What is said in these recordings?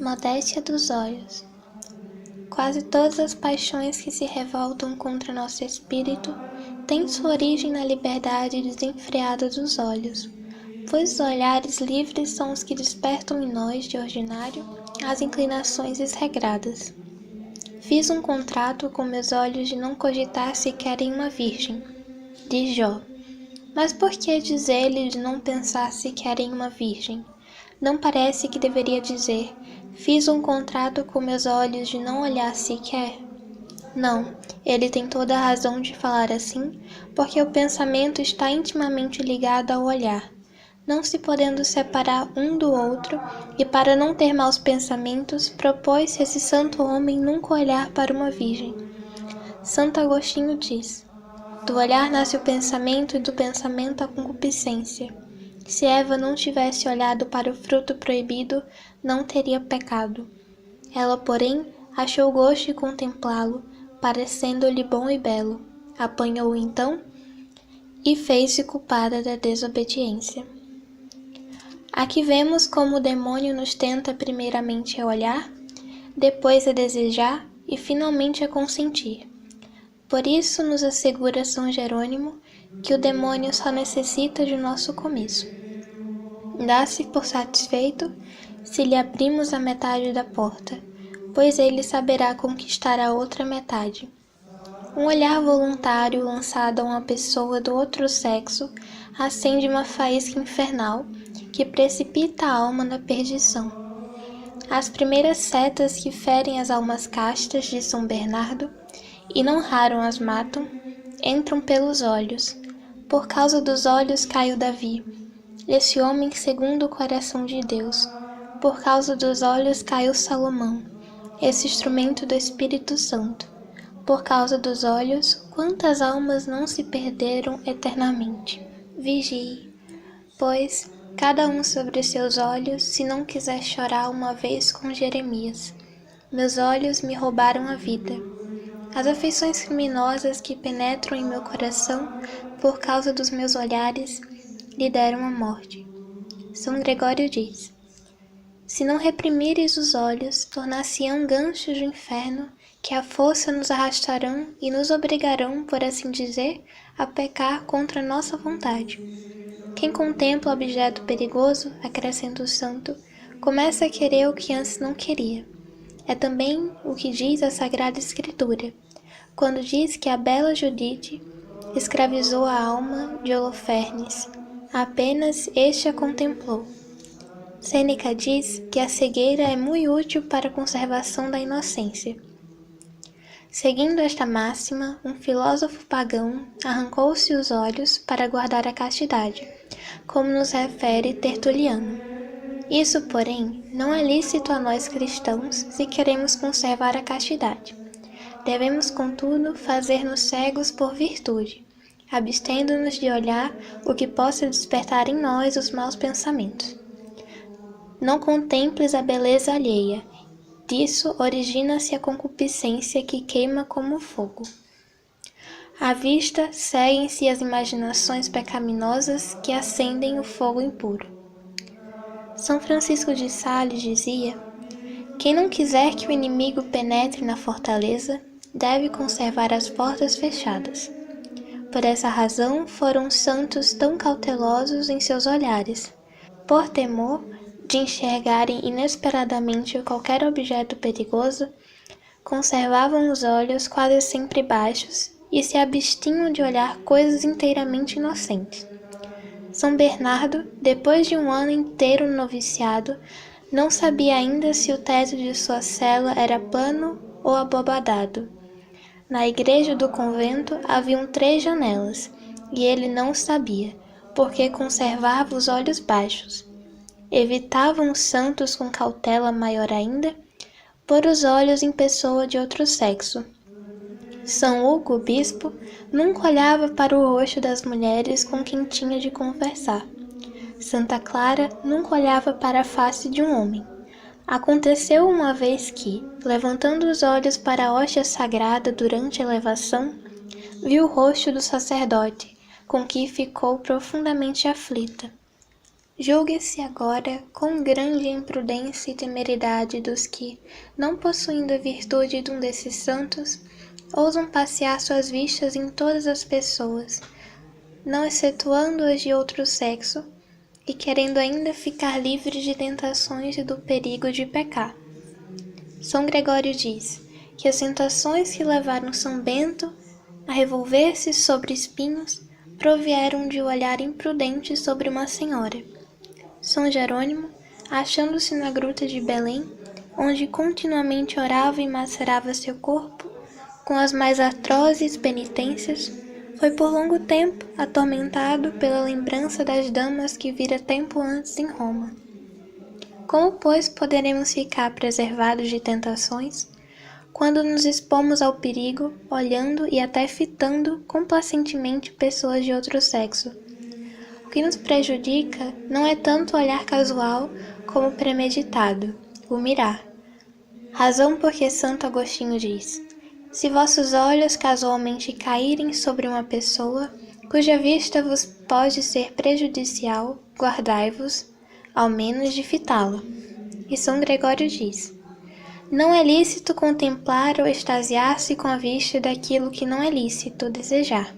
Modéstia dos olhos. Quase todas as paixões que se revoltam contra nosso espírito têm sua origem na liberdade desenfreada dos olhos, pois os olhares livres são os que despertam em nós, de ordinário, as inclinações desregradas. Fiz um contrato com meus olhos de não cogitar sequer em uma virgem, diz Jó. Mas por que dizer-lhe de não pensar sequer em uma virgem? Não parece que deveria dizer: fiz um contrato com meus olhos de não olhar sequer? Não, ele tem toda a razão de falar assim, porque o pensamento está intimamente ligado ao olhar, não se podendo separar um do outro, e para não ter maus pensamentos, propôs-se esse santo homem nunca olhar para uma virgem. Santo Agostinho diz: do olhar nasce o pensamento e do pensamento a concupiscência. Se Eva não tivesse olhado para o fruto proibido, não teria pecado. Ela, porém, achou gosto de contemplá-lo, parecendo-lhe bom e belo. Apanhou-o então e fez-se culpada da desobediência. Aqui vemos como o demônio nos tenta primeiramente a olhar, depois a desejar e finalmente a consentir. Por isso nos assegura São Jerônimo que o demônio só necessita de nosso começo. Dá-se por satisfeito se lhe abrimos a metade da porta, pois ele saberá conquistar a outra metade. Um olhar voluntário lançado a uma pessoa do outro sexo acende uma faísca infernal que precipita a alma na perdição. As primeiras setas que ferem as almas castas de São Bernardo, e não raro as matam, entram pelos olhos. Por causa dos olhos caiu Davi, esse homem segundo o coração de Deus. Por causa dos olhos caiu Salomão, esse instrumento do Espírito Santo. Por causa dos olhos, quantas almas não se perderam eternamente? Vigie, pois, cada um sobre seus olhos, se não quiser chorar uma vez com Jeremias. Meus olhos me roubaram a vida. As afeições criminosas que penetram em meu coração, por causa dos meus olhares, lhe deram a morte. São Gregório diz: se não reprimires os olhos, tornar-se-ão ganchos do inferno, que à força nos arrastarão e nos obrigarão, por assim dizer, a pecar contra nossa vontade. Quem contempla o objeto perigoso, acrescenta o santo, começa a querer o que antes não queria. É também o que diz a Sagrada Escritura, quando diz que a bela Judite escravizou a alma de Holofernes, apenas este a contemplou. Sêneca diz que a cegueira é muito útil para a conservação da inocência. Seguindo esta máxima, um filósofo pagão arrancou-se os olhos para guardar a castidade, como nos refere Tertuliano. Isso, porém, não é lícito a nós cristãos se queremos conservar a castidade. Devemos, contudo, fazer-nos cegos por virtude, abstendo-nos de olhar o que possa despertar em nós os maus pensamentos. Não contemples a beleza alheia, disso origina-se a concupiscência que queima como fogo. À vista, seguem-se as imaginações pecaminosas que acendem o fogo impuro. São Francisco de Sales dizia: quem não quiser que o inimigo penetre na fortaleza, deve conservar as portas fechadas. Por essa razão foram os santos tão cautelosos em seus olhares, por temor de enxergarem inesperadamente qualquer objeto perigoso, conservavam os olhos quase sempre baixos e se abstinham de olhar coisas inteiramente inocentes. São Bernardo, depois de um ano inteiro no noviciado, não sabia ainda se o teto de sua cela era plano ou abobadado. Na igreja do convento haviam 3 janelas, e ele não sabia, porque conservava os olhos baixos. Evitavam os santos com cautela maior ainda, pôr os olhos em pessoa de outro sexo. São Hugo, o bispo, nunca olhava para o rosto das mulheres com quem tinha de conversar. Santa Clara nunca olhava para a face de um homem. Aconteceu uma vez que, levantando os olhos para a hóstia sagrada durante a elevação, viu o rosto do sacerdote, com que ficou profundamente aflita. Julgue-se agora quão grande a imprudência e temeridade dos que, não possuindo a virtude de um desses santos, ousam passear suas vistas em todas as pessoas, não excetuando as de outro sexo, e querendo ainda ficar livres de tentações e do perigo de pecar. São Gregório diz que as tentações que levaram São Bento a revolver-se sobre espinhos provieram de olhar imprudente sobre uma senhora. São Jerônimo, achando-se na gruta de Belém, onde continuamente orava e macerava seu corpo com as mais atrozes penitências, foi por longo tempo atormentado pela lembrança das damas que vira tempo antes em Roma. Como, pois, poderemos ficar preservados de tentações, quando nos expomos ao perigo, olhando e até fitando complacentemente pessoas de outro sexo? O que nos prejudica não é tanto o olhar casual como premeditado, o mirar. Razão porque Santo Agostinho diz: se vossos olhos casualmente caírem sobre uma pessoa, cuja vista vos pode ser prejudicial, guardai-vos, ao menos, de fitá-la. E São Gregório diz: não é lícito contemplar ou extasiar-se com a vista daquilo que não é lícito desejar.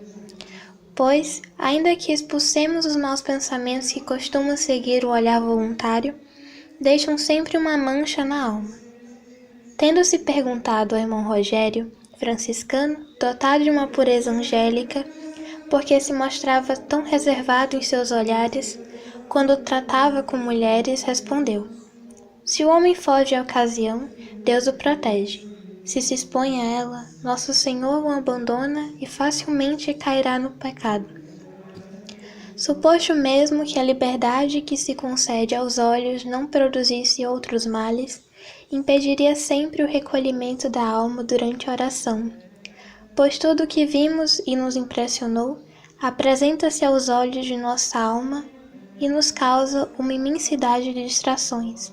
Pois, ainda que expulsemos os maus pensamentos que costumam seguir o olhar voluntário, deixam sempre uma mancha na alma. Tendo-se perguntado ao irmão Rogério, franciscano, dotado de uma pureza angélica, porque se mostrava tão reservado em seus olhares, quando tratava com mulheres, respondeu: se o homem foge à ocasião, Deus o protege. Se se expõe a ela, Nosso Senhor o abandona e facilmente cairá no pecado. Suposto mesmo que a liberdade que se concede aos olhos não produzisse outros males, impediria sempre o recolhimento da alma durante a oração, pois tudo o que vimos e nos impressionou apresenta-se aos olhos de nossa alma e nos causa uma imensidade de distrações.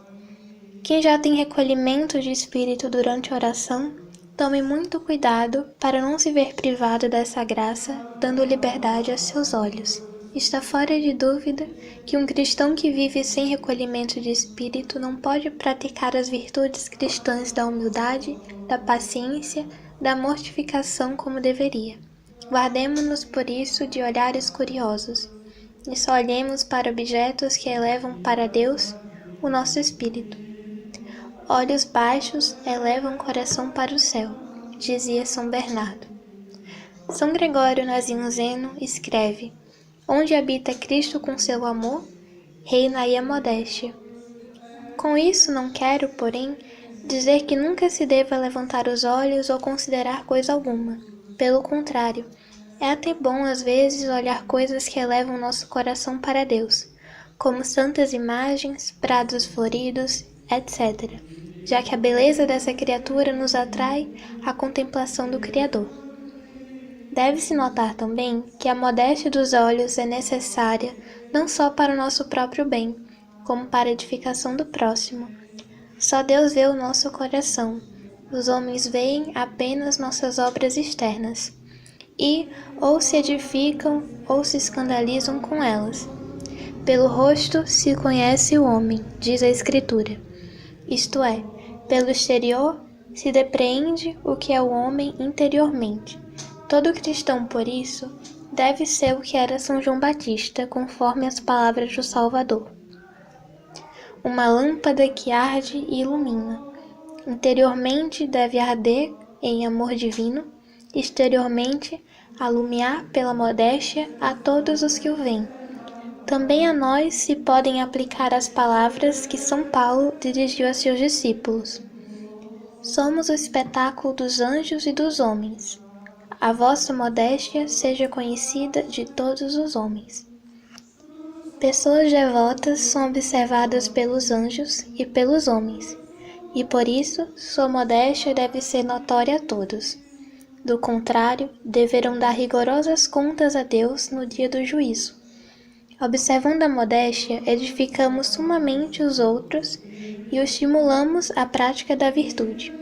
Quem já tem recolhimento de espírito durante a oração, tome muito cuidado para não se ver privado dessa graça, dando liberdade a seus olhos. Está fora de dúvida que um cristão que vive sem recolhimento de espírito não pode praticar as virtudes cristãs da humildade, da paciência, da mortificação como deveria. Guardemo-nos, por isso, de olhares curiosos, e só olhemos para objetos que elevam para Deus o nosso espírito. Olhos baixos elevam o coração para o céu, dizia São Bernardo. São Gregório Nazianzeno escreve: onde habita Cristo com seu amor, reina aí a modéstia. Com isso não quero, porém, dizer que nunca se deva levantar os olhos ou considerar coisa alguma. Pelo contrário, é até bom às vezes olhar coisas que elevam nosso coração para Deus, como santas imagens, prados floridos, etc., já que a beleza dessa criatura nos atrai à contemplação do Criador. Deve-se notar também que a modéstia dos olhos é necessária não só para o nosso próprio bem, como para a edificação do próximo. Só Deus vê o nosso coração, os homens veem apenas nossas obras externas, e ou se edificam ou se escandalizam com elas. Pelo rosto se conhece o homem, diz a Escritura. Isto é, pelo exterior se depreende o que é o homem interiormente. Todo cristão, por isso, deve ser o que era São João Batista, conforme as palavras do Salvador: uma lâmpada que arde e ilumina. Interiormente deve arder em amor divino, exteriormente alumiar pela modéstia a todos os que o veem. Também a nós se podem aplicar as palavras que São Paulo dirigiu a seus discípulos: somos o espetáculo dos anjos e dos homens. A vossa modéstia seja conhecida de todos os homens. Pessoas devotas são observadas pelos anjos e pelos homens, e por isso sua modéstia deve ser notória a todos. Do contrário, deverão dar rigorosas contas a Deus no dia do juízo. Observando a modéstia, edificamos sumamente os outros e os estimulamos à prática da virtude.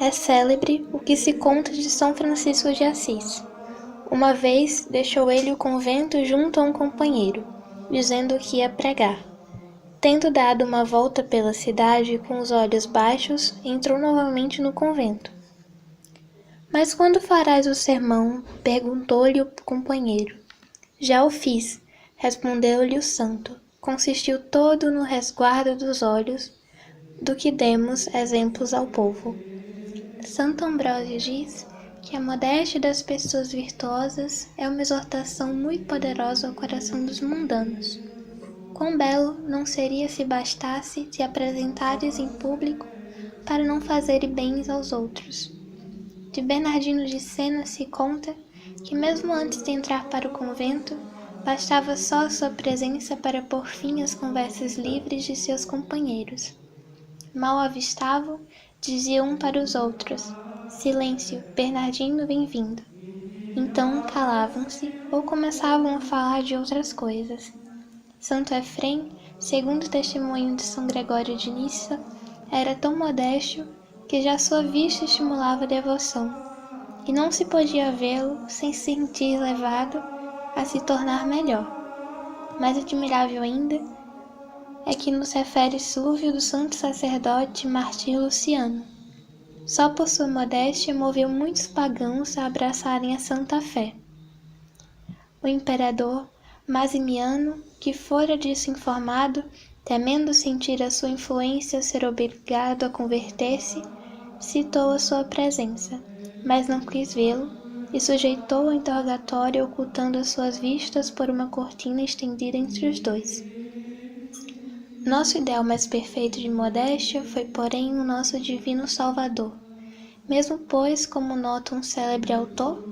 É célebre o que se conta de São Francisco de Assis. Uma vez deixou ele o convento junto a um companheiro. dizendo que ia pregar. Tendo dado uma volta pela cidade com os olhos baixos, entrou novamente no convento. Mas quando farás o sermão? Perguntou-lhe o companheiro. Já o fiz, respondeu-lhe o santo. Consistiu todo no resguardo dos olhos, do que demos exemplos ao povo. Santo Ambrósio diz que a modéstia das pessoas virtuosas é uma exortação muito poderosa ao coração dos mundanos. Quão belo não seria se bastasse te apresentares em público para não fazer bens aos outros. De Bernardino de Sena se conta que mesmo antes de entrar para o convento, bastava só a sua presença para pôr fim às conversas livres de seus companheiros. Mal avistavam, diziam um para os outros: silêncio, Bernardino vem vindo. Então calavam-se ou começavam a falar de outras coisas. Santo Efrem, segundo o testemunho de São Gregório de Nissa, era tão modesto que já sua vista estimulava a devoção, e não se podia vê-lo sem se sentir levado a se tornar melhor. Mais admirável ainda é que nos refere Súvio do santo sacerdote Martim Luciano. Só por sua modéstia moveu muitos pagãos a abraçarem a santa fé. O imperador Masimiano, que fora disso informado, temendo sentir a sua influência ser obrigado a converter-se, citou a sua presença, mas não quis vê-lo e sujeitou ao interrogatório ocultando as suas vistas por uma cortina estendida entre os dois. Nosso ideal mais perfeito de modéstia foi, porém, o nosso divino Salvador. Mesmo pois, como nota um célebre autor,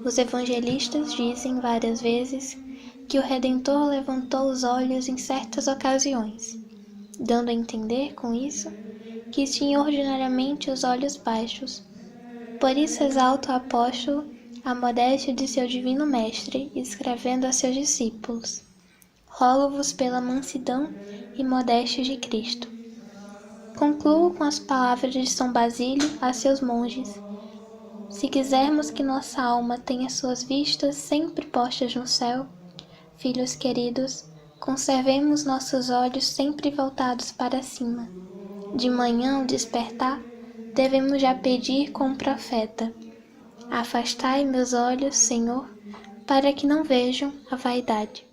os evangelistas dizem várias vezes que o Redentor levantou os olhos em certas ocasiões, dando a entender, com isso, que tinha ordinariamente os olhos baixos. Por isso exalta o apóstolo a modéstia de seu divino mestre, escrevendo a seus discípulos: rogo-vos pela mansidão e modéstia de Cristo. Concluo com as palavras de São Basílio a seus monges: se quisermos que nossa alma tenha suas vistas sempre postas no céu, filhos queridos, conservemos nossos olhos sempre voltados para cima. De manhã, ao despertar, devemos já pedir com o profeta: afastai meus olhos, Senhor, para que não vejam a vaidade.